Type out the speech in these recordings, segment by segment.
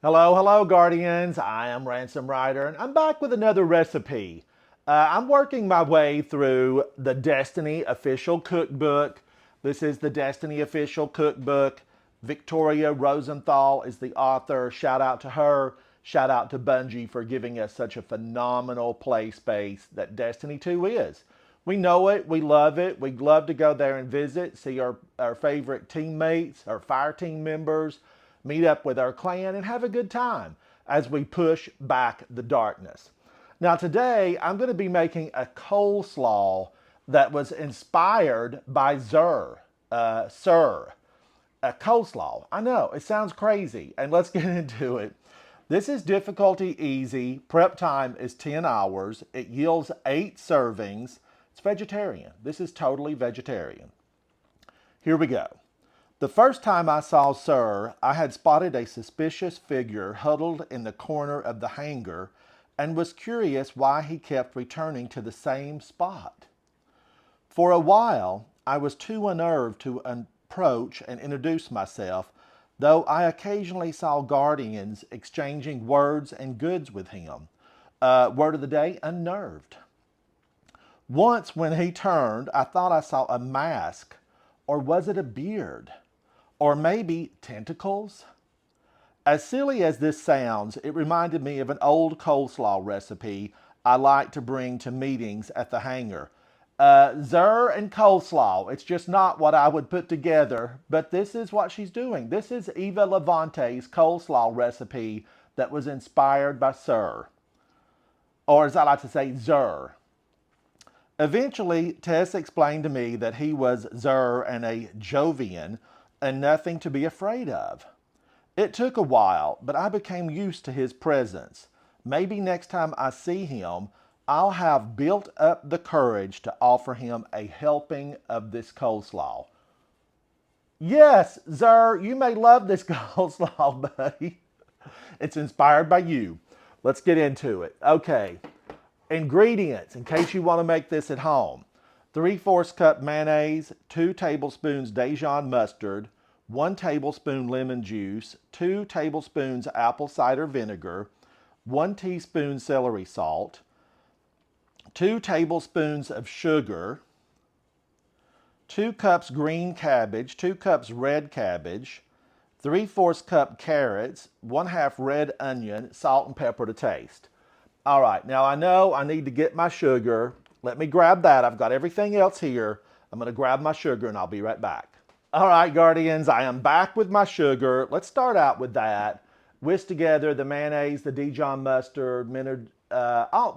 Hello, hello, Guardians. I am Ransom Rider, and I'm back with another recipe. I'm working my way through the Destiny official cookbook. This is the Destiny official cookbook. Victoria Rosenthal is the author. Shout out to her. Shout out to Bungie for giving us such a phenomenal play space that Destiny 2 is. We know it, we love it. We'd love to go there and visit, see our favorite teammates, our fire team members, meet up with our clan, and have a good time as we push back the darkness. Now today, I'm going to be making a coleslaw that was inspired by Xur. A coleslaw. I know, it sounds crazy, and let's get into it. This is difficulty easy. Prep time is 10 hours. It yields 8 servings. It's vegetarian. This is totally vegetarian. Here we go. The first time I saw Xur, I had spotted a suspicious figure huddled in the corner of the hangar and was curious why he kept returning to the same spot. For a while, I was too unnerved to approach and introduce myself, though I occasionally saw guardians exchanging words and goods with him. Word of the day, unnerved. Once when he turned, I thought I saw a mask, or was it a beard? Or maybe tentacles? As silly as this sounds, it reminded me of an old coleslaw recipe I like to bring to meetings at the hangar. Xur and coleslaw, it's just not what I would put together, but this is what she's doing. This is Eva Levante's coleslaw recipe that was inspired by Xur. Or as I like to say, Xur. Eventually, Tess explained to me that he was Xur and a Jovian, and nothing to be afraid of. It took a while, but I became used to his presence. Maybe next time I see him, I'll have built up the courage to offer him a helping of this coleslaw. Yes, Xur, you may love this coleslaw, buddy. It's inspired by you. Let's get into it. Okay, ingredients, in case you want to make this at home. 3/4 cup mayonnaise, 2 tablespoons Dijon mustard, 1 tablespoon lemon juice, 2 tablespoons apple cider vinegar, 1 teaspoon celery salt, 2 tablespoons of sugar, 2 cups green cabbage, 2 cups red cabbage, 3/4 cup carrots, 1/2 red onion, salt and pepper to taste. All right, now I know I need to get my sugar. Let me grab that. I've got everything else here. I'm going to grab my sugar and I'll be right back. All right, Guardians, I am back with my sugar. Let's start out with that. Whisk together the mayonnaise, the Dijon mustard,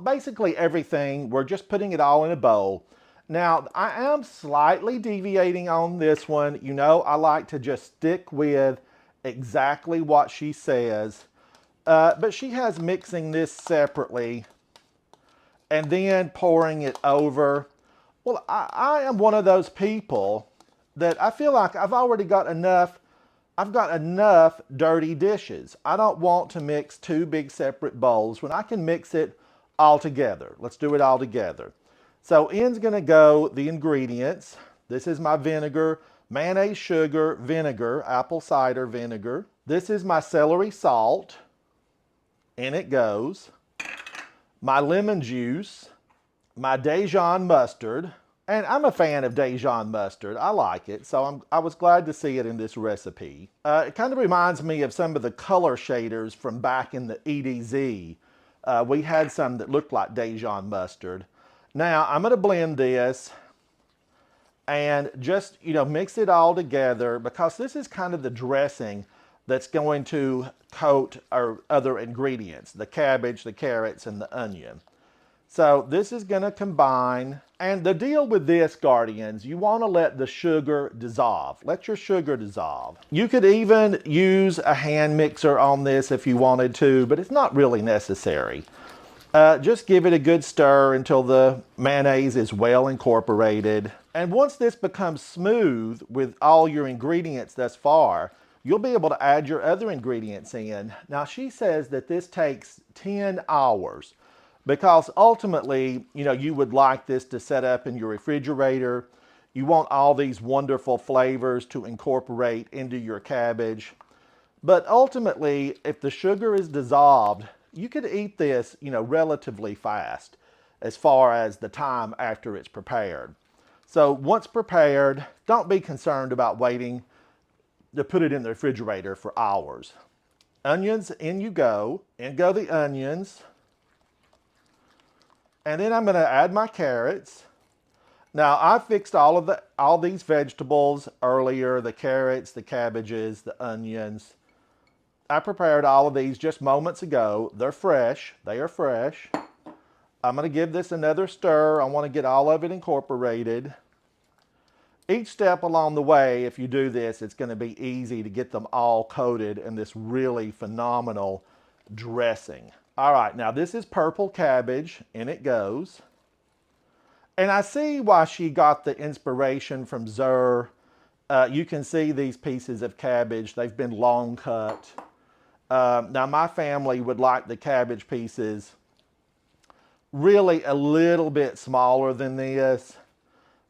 basically everything. We're just putting it all in a bowl. Now, I am slightly deviating on this one. You know, I like to just stick with exactly what she says. But she has mixing this separately and then pouring it over. Well, I am one of those people that I feel like I've already got enough. I've got enough dirty dishes. I don't want to mix 2 big separate bowls when I can mix it all together. Let's do it all together. So in's gonna go the ingredients. This is my vinegar, mayonnaise, sugar, vinegar, apple cider vinegar. This is my celery salt. In it goes. My lemon juice, my Dijon mustard, and I'm a fan of Dijon mustard. I like it, so I was glad to see it in this recipe. It kind of reminds me of some of the color shaders from back in the EDZ. We had some that looked like Dijon mustard. Now, I'm going to blend this and just, mix it all together because this is kind of the dressing that's going to coat our other ingredients, the cabbage, the carrots, and the onion. So this is gonna combine, and the deal with this, Guardians, you wanna let the sugar dissolve. Let your sugar dissolve. You could even use a hand mixer on this if you wanted to, but it's not really necessary. Just give it a good stir until the mayonnaise is well incorporated. And once this becomes smooth with all your ingredients thus far, you'll be able to add your other ingredients in. Now, she says that this takes 10 hours because ultimately, you would like this to set up in your refrigerator. You want all these wonderful flavors to incorporate into your cabbage. But ultimately, if the sugar is dissolved, you could eat this, relatively fast as far as the time after it's prepared. So once prepared, don't be concerned about waiting to put it in the refrigerator for hours. Onions, in you go. In go the onions. And then I'm going to add my carrots. Now I fixed all these vegetables earlier, the carrots, the cabbages, the onions. I prepared all of these just moments ago. They're fresh. They are fresh. I'm going to give this another stir. I want to get all of it incorporated. Each step along the way, if you do this, it's going to be easy to get them all coated in this really phenomenal dressing. All right, now this is purple cabbage, and it goes. And I see why she got the inspiration from Xur. You can see these pieces of cabbage. They've been long cut. Now my family would like the cabbage pieces really a little bit smaller than this.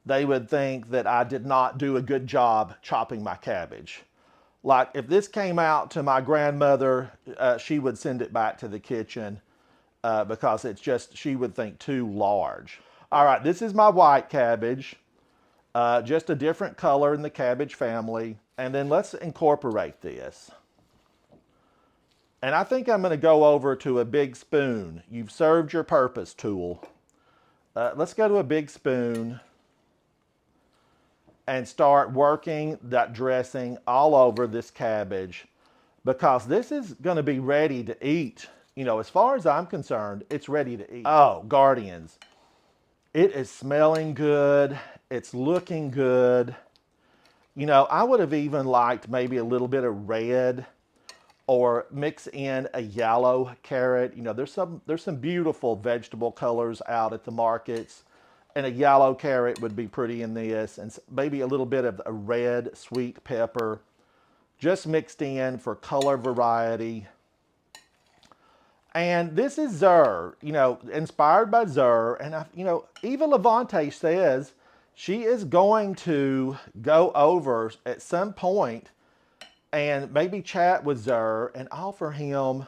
They would think that I did not do a good job chopping my cabbage. Like if this came out to my grandmother, she would send it back to the kitchen because it's just, she would think too large. All right, this is my white cabbage, just a different color in the cabbage family. And then let's incorporate this. And I think I'm going to go over to a big spoon. You've served your purpose, tool. Let's go to a big spoon and start working that dressing all over this cabbage, because this is going to be ready to eat. As far as I'm concerned, it's ready to eat. Oh, Guardians. It is smelling good. It's looking good. I would have even liked maybe a little bit of red, or mix in a yellow carrot. There's some beautiful vegetable colors out at the markets, and a yellow carrot would be pretty in this, and maybe a little bit of a red sweet pepper, just mixed in for color variety. And this is Xur, inspired by Xur, and Eva Levante says she is going to go over at some point and maybe chat with Xur and offer him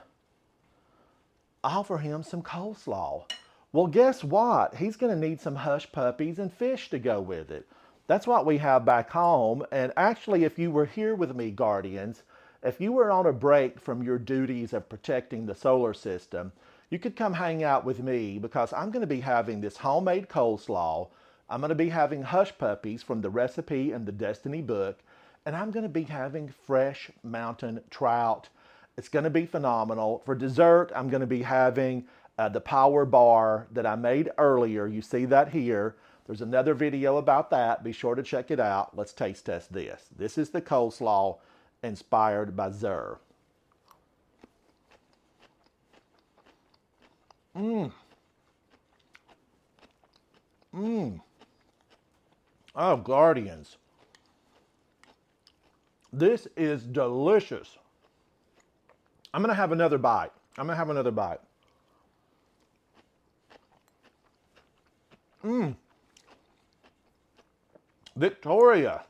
some coleslaw. Well, guess what? He's going to need some hush puppies and fish to go with it. That's what we have back home. And actually, if you were here with me, Guardians, if you were on a break from your duties of protecting the solar system, you could come hang out with me, because I'm going to be having this homemade coleslaw. I'm going to be having hush puppies from the recipe and the Destiny book. And I'm going to be having fresh mountain trout. It's going to be phenomenal. For dessert, I'm going to be having the power bar that I made earlier. You see that here. There's another video about that. Be sure to check it out. Let's taste test this. This is the coleslaw inspired by Xur. Oh, Guardians. This is delicious. I'm going to have another bite. Victoria.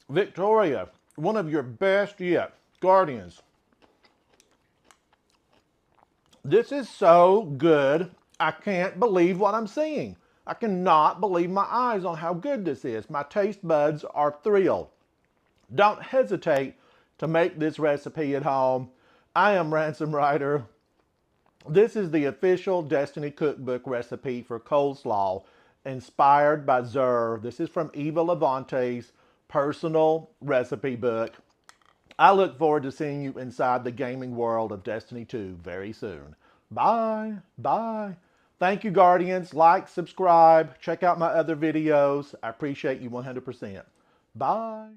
Victoria, one of your best yet. Guardians. This is so good. I can't believe what I'm seeing. I cannot believe my eyes on how good this is. My taste buds are thrilled. Don't hesitate to make this recipe at home. I am Ransom Rider. This is the official Destiny Cookbook recipe for coleslaw, inspired by Xur. This is from Eva Levante's personal recipe book. I look forward to seeing you inside the gaming world of Destiny 2 very soon. Bye. Bye. Thank you, Guardians. Like, subscribe, check out my other videos. I appreciate you 100%. Bye.